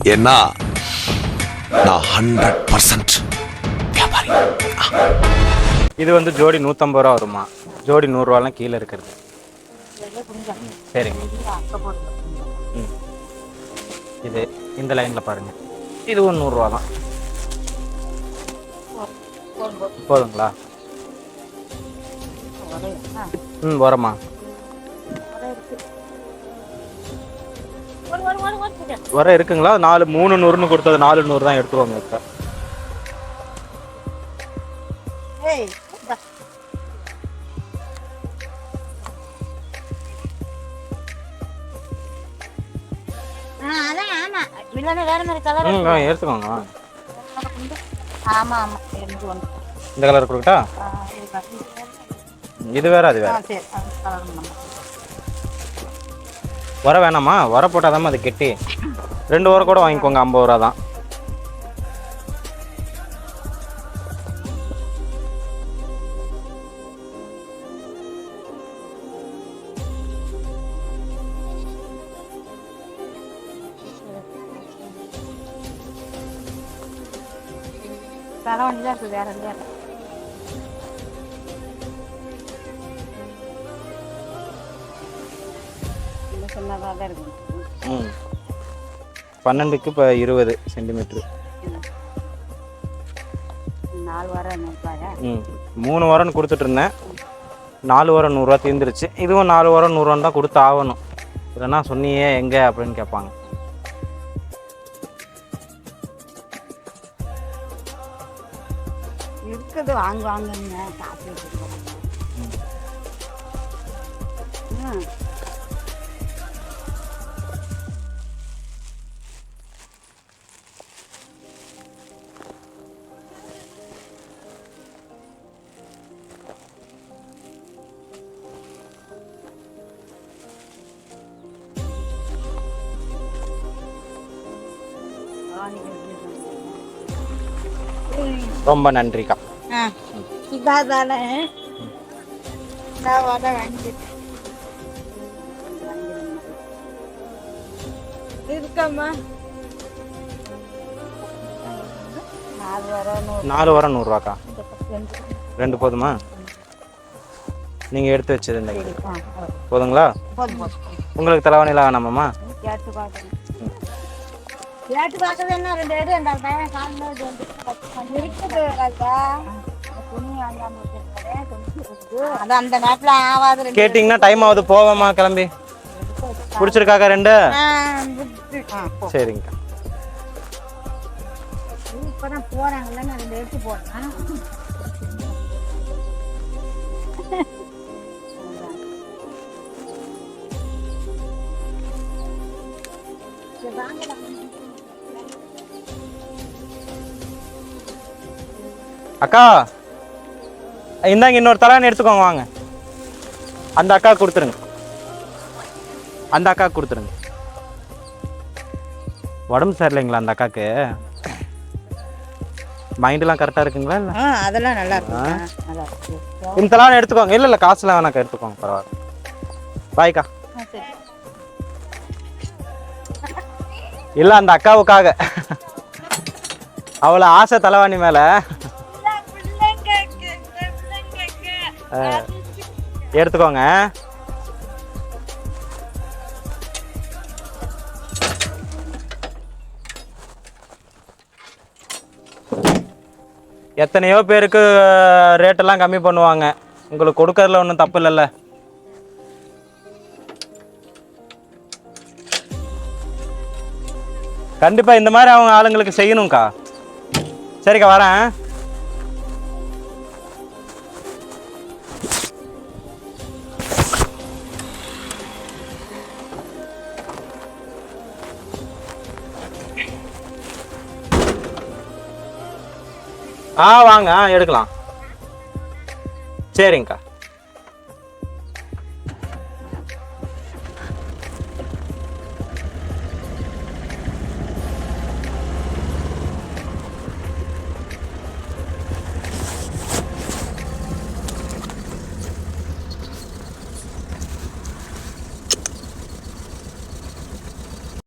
ஏன்னா நான் 100% வியாபாரி. இது வந்து ஜோடி 150 ரூபா வருமா? ஜோடி 100 ரூபாலாம் கீழே இருக்கிறது. சரிங்க. இது இந்த லைனில் பாருங்க, இதுவும் 100 ரூபா தான். போதுங்களா? வரமா வர இருக்குங்களா? 300 கொடுத்தது 400 தான் எடுத்துக்கோங்க. இப்போ எடுத்துக்கோங்க. இந்த கலர் கொடுக்கட்டா? இது வேற அது வேற. வர வேணாமா? வர போட்டாதாம்மா அது கெட்டி. 2 வர கூட வாங்கிக்கோங்க, 50 ரூபா தான். வேற 12க்கு இப்போ 20 சென்டிமீட்டர். 4 வாரம் 3 வாரம்னு கொடுத்துட்டு இருந்தேன். 4 வாரம் 100 ரூபா தீர்ந்துருச்சு. இதுவும் 4 வாரம் 100 ரூபான்னு தான் கொடுத்து ஆகணும். இல்லைன்னா சொன்னியே எங்கே அப்படின்னு கேட்பாங்க. இருக்குது, வாங்குவாங்க. ரொம்ப நன்றிக்கா. இதாதானே இருக்கம்மா. 4 வாரம் 100 ரூபாக்கா. 2 போதுமா? நீங்கள் எடுத்து வச்சது இந்த போதுங்களா? உங்களுக்கு தலைவாணிலாம் வேணாமாம்மா? கேட்டீங்கன்னா டைம் ஆகுது, போவாமா கிளம்பி? பிடிச்சிருக்காக்கா 2? சரிங்கக்கா. போறாங்கல்ல, நான் 2 எடுத்து போறேன். அக்கா இந்தாங்க, இன்னொரு தலைவணி எடுத்துக்கோங்க. வாங்க, அந்த அக்கா கொடுத்துருங்க. அந்த அக்கா கொடுத்துருங்க. உடம்பு சரியில்லைங்களா அந்த அக்காவுக்கு? மைண்டெல்லாம் கரெக்டாக இருக்குங்களா? இல்லை அதெல்லாம் நல்லா இருக்கு. இந்த தலைவணி எடுத்துக்கோங்க. இல்லை இல்லை, காசுலாம் வேணாக்கா, எடுத்துக்கோங்க, பரவாயில்ல. பாய்க்கா. இல்லை, அந்த அக்காவுக்காக. அவ்வளோ ஆசை தலைவாணி மேலே. எடுத்துக்கோங்க. எத்தனையோ பேருக்கு ரேட்டெல்லாம் கம்மி பண்ணுவாங்க. உங்களுக்கு கொடுக்கறதுல ஒன்றும் தப்பு இல்லைல்ல. கண்டிப்பாக இந்த மாதிரி அவங்க ஆளுங்களுக்கு செய்யணும்க்கா. சரிக்கா, வரேன். வாங்க எடுக்கலாம். சரிங்கக்கா.